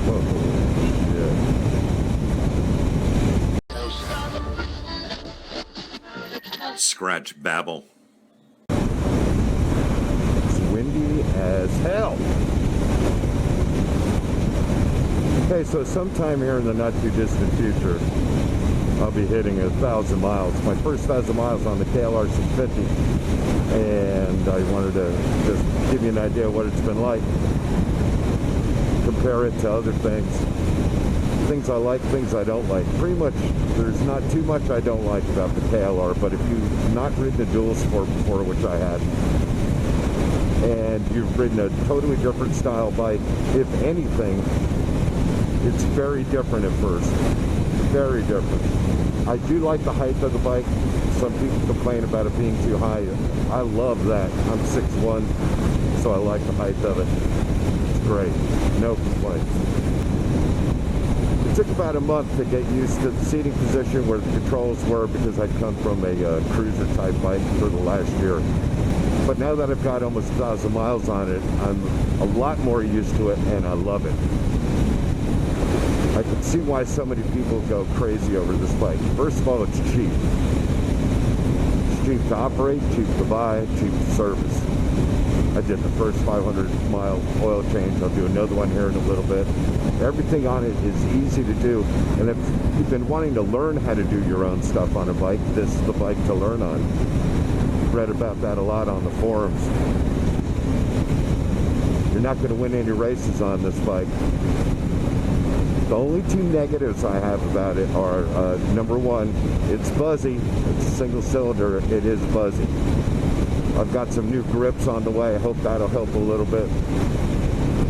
shit. Scratch babble. It's windy as hell. Okay, so sometime here in the not too distant future, I'll be hitting 1,000 miles. My first 1,000 miles on the KLR 650, and I wanted to just give you an idea of what it's been like. Compare it to other things. Things I like, things I don't like. Pretty much, there's not too much I don't like about the KLR, but if you've not ridden a dual sport before, which I had, and you've ridden a totally different style bike, if anything, it's very different at first. Very different. I do like the height of the bike. Some people complain about it being too high. I love that. I'm 6'1", so I like the height of it. It's great. No complaints. It took about a month to get used to the seating position where the controls were, because I'd come from a cruiser type bike for the last year. But now that I've got almost 1,000 miles on it, I'm a lot more used to it, and I love it. I can see why so many people go crazy over this bike. First of all, it's cheap. It's cheap to operate, cheap to buy, cheap to service. I did the first 500-mile oil change. I'll do another one here in a little bit. Everything on it is easy to do. And if you've been wanting to learn how to do your own stuff on a bike, this is the bike to learn on. Read about that a lot on the forums. You're not going to win any races on this bike. The only two negatives I have about it are, number one, it's buzzy. It's a single cylinder. It is buzzy. I've got some new grips on the way. I hope that'll help a little bit.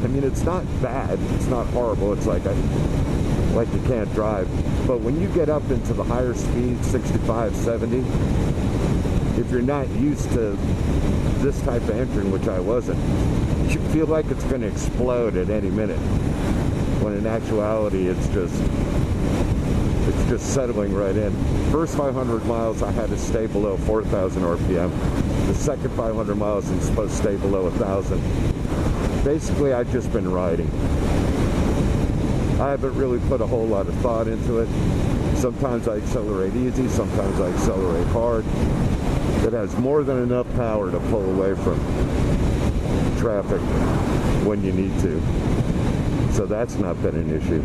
I mean, it's not bad. It's not horrible. It's like you can't drive. But when you get up into the higher speeds, 65, 70, if you're not used to this type of engine, which I wasn't, you feel like it's going to explode at any minute. When in actuality, it's just settling right in. First 500 miles, I had to stay below 4,000 RPM. The second 500 miles, I'm supposed to stay below 1,000. Basically, I've just been riding. I haven't really put a whole lot of thought into it. Sometimes I accelerate easy, sometimes I accelerate hard. It has more than enough power to pull away from traffic when you need to. So that's not been an issue.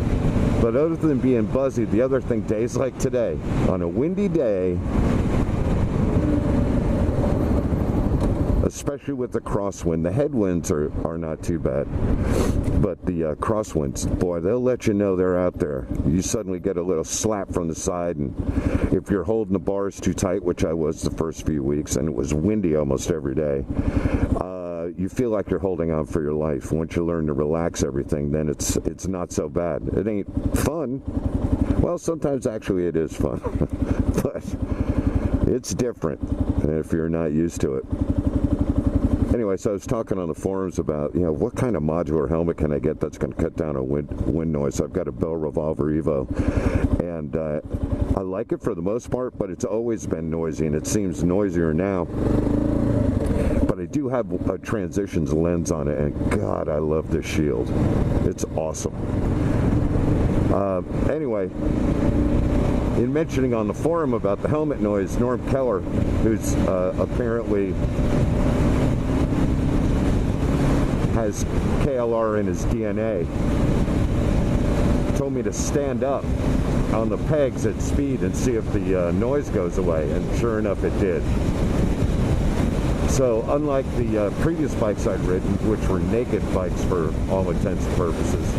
But other than being buzzy, the other thing, days like today, on a windy day, especially with the crosswind, the headwinds are not too bad, but the crosswinds, boy, they'll let you know they're out there. You suddenly get a little slap from the side, and if you're holding the bars too tight, which I was the first few weeks, and it was windy almost every day, you feel like you're holding on for your life. Once you learn to relax everything, then it's not so bad. It ain't fun. Well, sometimes actually it is fun, but it's different if you're not used to it. Anyway, so I was talking on the forums about, what kind of modular helmet can I get that's going to cut down on wind noise. I've got a Bell Revolver Evo, and I like it for the most part, but it's always been noisy, and it seems noisier now. But I do have a transitions lens on it, and God, I love this shield. It's awesome. Anyway, in mentioning on the forum about the helmet noise, Norm Keller, who's apparently has KLR in his DNA, told me to stand up on the pegs at speed and see if the noise goes away, and sure enough it did. So unlike the previous bikes I'd ridden, which were naked bikes for all intents and purposes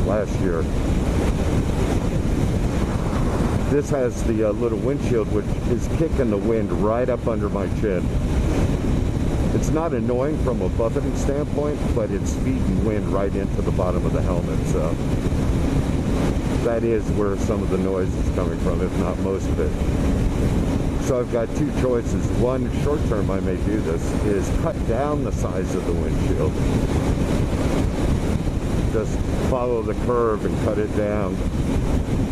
last year, this has the little windshield, which is kicking the wind right up under my chin. It's not annoying from a buffeting standpoint, but it's feeding wind right into the bottom of the helmet, so that is where some of the noise is coming from, if not most of it. So I've got two choices. One, short term I may do this, is cut down the size of the windshield. Just follow the curve and cut it down.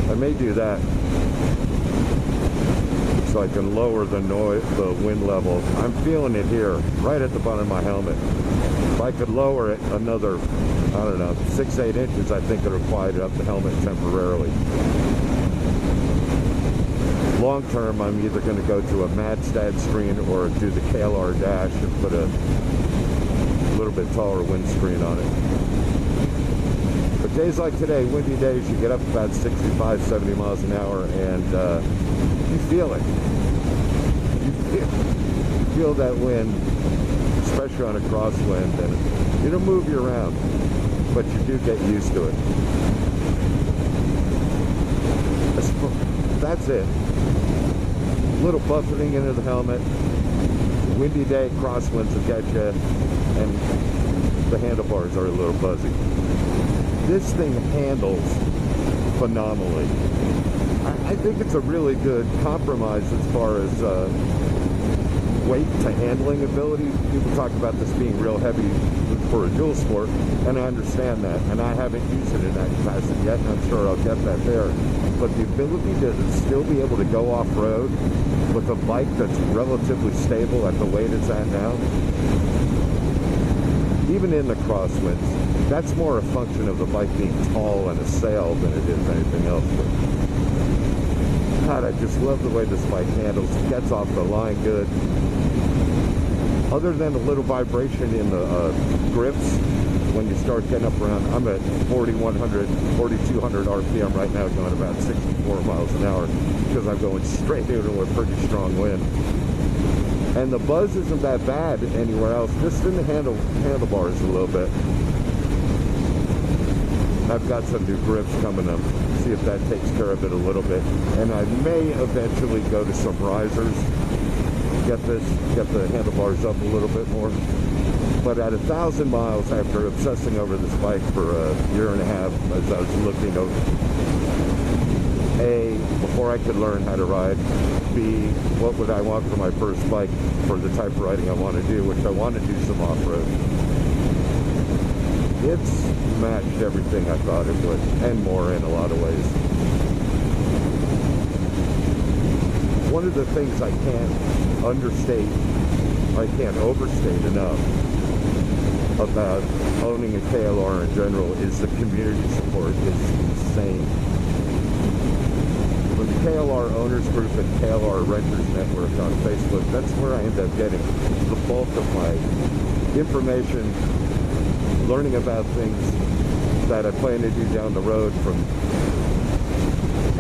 I may do that, so I can lower the noise, the wind level. I'm feeling it here, right at the bottom of my helmet. If I could lower it another I don't know, 6-8 inches, I think it'll quiet up the helmet temporarily. Long term, I'm either going to go to a Madstad screen or do the KLR dash and put a little bit taller windscreen on it. But days like today, windy days, you get up about 65, 70 miles an hour, and you feel it. You feel that wind, especially on a crosswind, and it'll move you around, but you do get used to it. That's it. A little buffeting into the helmet, windy day, crosswinds will get you, and the handlebars are a little buzzy. This thing handles phenomenally. I think it's a really good compromise as far as weight to handling ability. People talk about this being real heavy for a dual sport, and I understand that, and I haven't used it in that capacity yet, and I'm sure I'll get that there. But the ability to still be able to go off-road with a bike that's relatively stable at the weight it's at now, even in the crosswinds, that's more a function of the bike being tall and a sail than it is anything else. But God, I just love the way this bike handles. It gets off the line good. Other than a little vibration in the grips when you start getting up around, I'm at 4,100, 4,200 RPM right now, going about 64 miles an hour because I'm going straight into a pretty strong wind. And the buzz isn't that bad anywhere else, just in the handlebars a little bit. I've got some new grips coming up, see if that takes care of it a little bit. And I may eventually go to some risers, get the handlebars up a little bit more. But at 1,000 miles, after obsessing over this bike for a year and a half, as I was looking over, A, before I could learn how to ride, B, what would I want for my first bike for the type of riding I want to do, which I want to do some off-road. It's matched everything I thought it would, and more in a lot of ways. One of the things I can't overstate enough about owning a KLR in general is the community support is insane. From the KLR Owners Group and KLR Renters Network on Facebook, that's where I end up getting the bulk of my information, learning about things that I plan to do down the road, from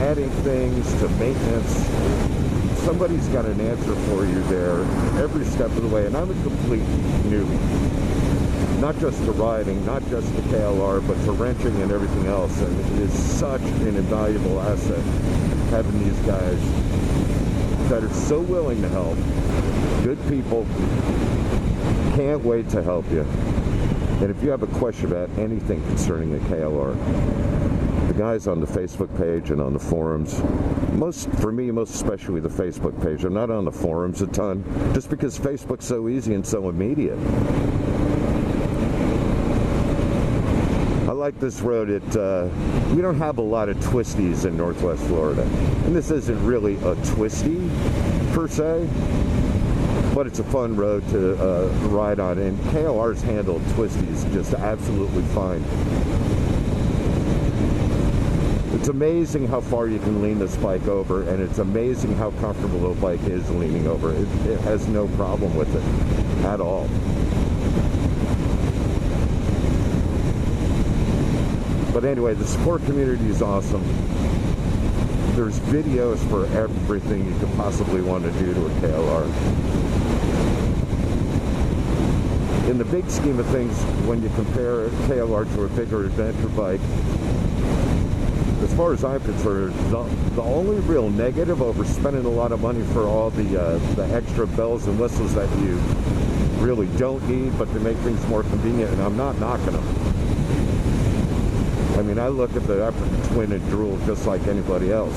adding things to maintenance. Somebody's got an answer for you there every step of the way, and I'm a complete newbie. Not just to riding, not just to KLR, but to wrenching and everything else, and it is such an invaluable asset having these guys that are so willing to help. Good people, can't wait to help you. And if you have a question about anything concerning the KLR, the guys on the Facebook page and on the forums, for me, most especially the Facebook page. I'm not on the forums a ton, just because Facebook's so easy and so immediate. I like this road. We don't have a lot of twisties in Northwest Florida, and this isn't really a twisty per se, but it's a fun road to ride on, and KLR's handled twisties just absolutely fine. It's amazing how far you can lean this bike over, and it's amazing how comfortable the bike is leaning over. It has no problem with it at all. But anyway, the support community is awesome. There's videos for everything you could possibly want to do to a KLR. In the big scheme of things, when you compare a KLR to a bigger adventure bike, as far as I'm concerned, the only real negative over spending a lot of money for all the extra bells and whistles that you really don't need, but to make things more convenient, and I'm not knocking them. I mean, I look at the African Twin and drool just like anybody else.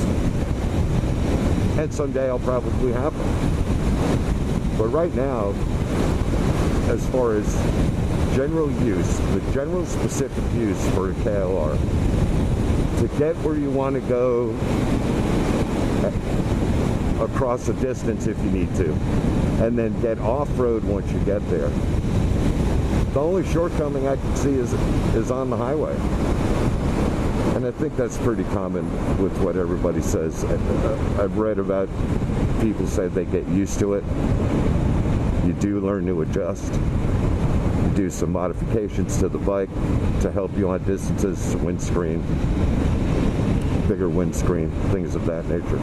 And someday I'll probably have them. But right now, as far as general use, the general specific use for a KLR, to get where you want to go across a distance if you need to, and then get off-road once you get there. The only shortcoming I can see is on the highway. And I think that's pretty common with what everybody says. I've read about people say they get used to it. You do learn to adjust. You do some modifications to the bike to help you on distances, windscreen, bigger windscreen, things of that nature.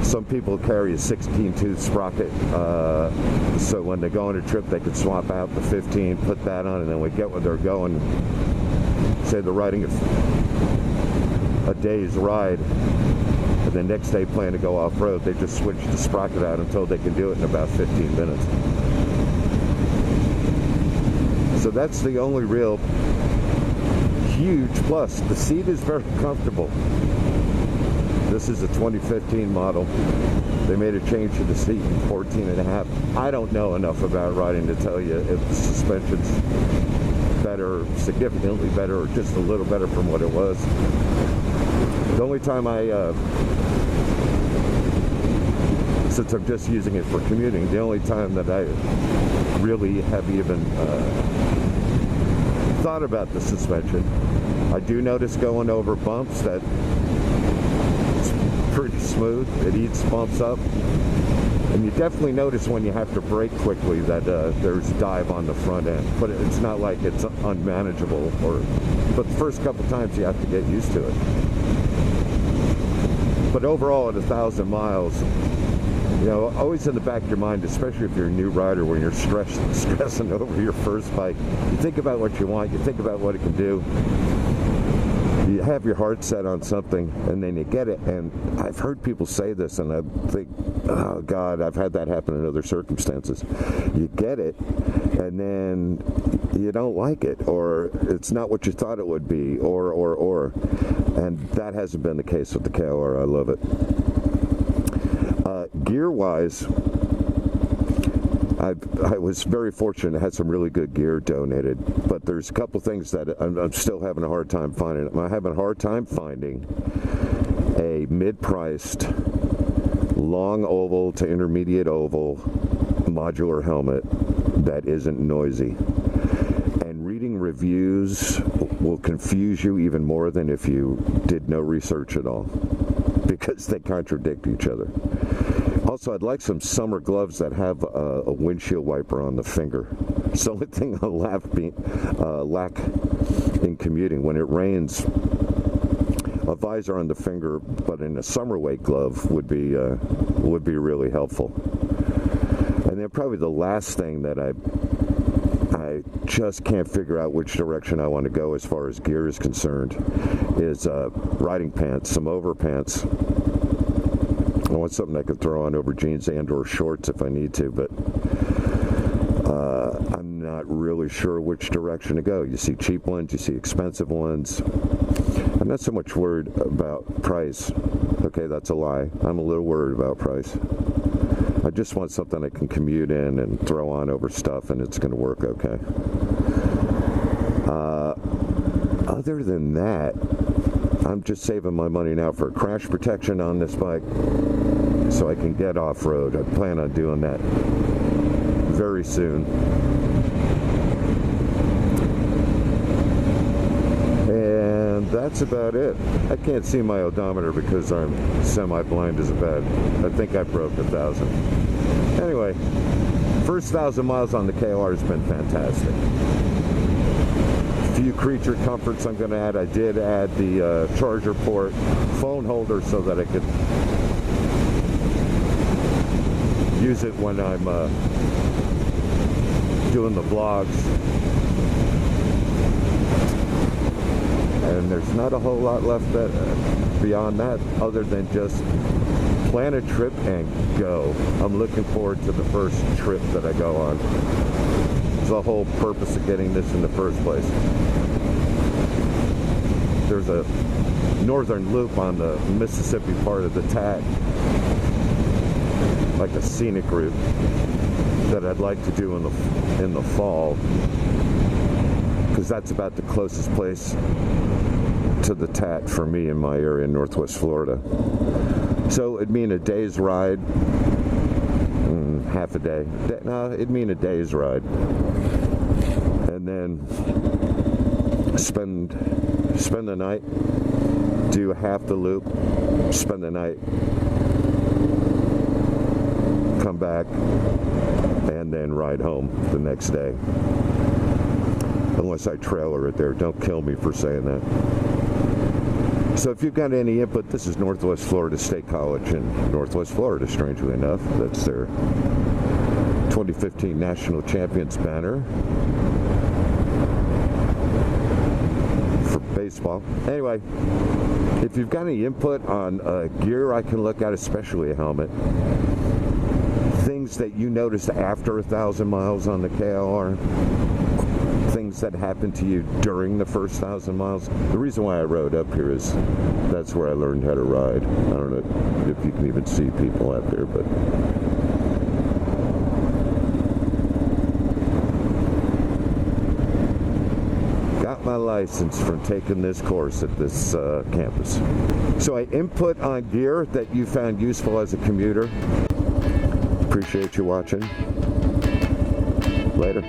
Some people carry a 16-tooth sprocket, so when they go on a trip, they can swap out the 15, put that on, and then we get where they're going. Say they're riding a day's ride, and the next day plan to go off-road. They just switch the sprocket out until they can do it in about 15 minutes. So that's the only real huge plus. The seat is very comfortable. This is a 2015 model. They made a change to the seat in 14.5. I don't know enough about riding to tell you if the suspension's better, significantly better, or just a little better from what it was. The only time since I'm just using it for commuting, the only time that I really have even thought about the suspension, I do notice going over bumps that pretty smooth. It eats bumps up, and you definitely notice when you have to brake quickly that there's dive on the front end, but it's not like it's unmanageable. But the first couple times you have to get used to it. But overall, at 1,000 miles, you know, always in the back of your mind, especially if you're a new rider, when you're stressing over your first bike, you think about what you want, you think about what it can do. You have your heart set on something, and then you get it. And I've heard people say this, and I think, oh God, I've had that happen in other circumstances. You get it, and then you don't like it, or it's not what you thought it would be, or. And that hasn't been the case with the KLR. I love it. Gear-wise, I was very fortunate. I had some really good gear donated, but there's a couple things that I'm still having a hard time finding. I'm having a hard time finding a mid-priced, long oval to intermediate oval modular helmet that isn't noisy. And reading reviews will confuse you even more than if you did no research at all, because they contradict each other. Also, I'd like some summer gloves that have a windshield wiper on the finger. It's the only thing I lack in commuting. When it rains, a visor on the finger, but in a summer weight glove would be really helpful. And then probably the last thing that I just can't figure out which direction I want to go as far as gear is concerned is riding pants, some overpants. I want something I could throw on over jeans and or shorts if I need to, but I'm not really sure which direction to go. You see cheap ones, you see expensive ones. I'm not so much worried about price. Okay, that's a lie. I'm a little worried about price. I just want something I can commute in and throw on over stuff, and it's going to work okay. Other than that, I'm just saving my money now for crash protection on this bike so I can get off-road. I plan on doing that very soon. And that's about it. I can't see my odometer because I'm semi-blind as a bat. I think I broke 1,000. Anyway, first 1,000 miles on the KLR has been fantastic. Few creature comforts I'm going to add. I did add the charger port, phone holder, so that I could use it when I'm doing the vlogs. And there's not a whole lot left beyond that, other than just plan a trip and go. I'm looking forward to the first trip that I go on. It's the whole purpose of getting this in the first place. There's a northern loop on the Mississippi part of the TAT, like a scenic route that I'd like to do in the fall, because that's about the closest place to the TAT for me in my area in Northwest Florida. So it'd mean a day's ride, half a day. No, it'd mean a day's ride. And then spend the night, do half the loop, spend the night, come back, and then ride home the next day. Unless I trailer it there. Don't kill me for saying that. So if you've got any input, this is Northwest Florida State College in Northwest Florida, strangely enough. That's their 2015 National Champions banner for baseball. Anyway, if you've got any input on gear I can look at, especially a helmet, things that you noticed after 1,000 miles on the KLR, things that happened to you during the first 1,000 miles. The reason why I rode up here is that's where I learned how to ride. I don't know if you can even see people out there, but got my license from taking this course at this campus. So I input on gear that you found useful as a commuter. Appreciate you watching. Later.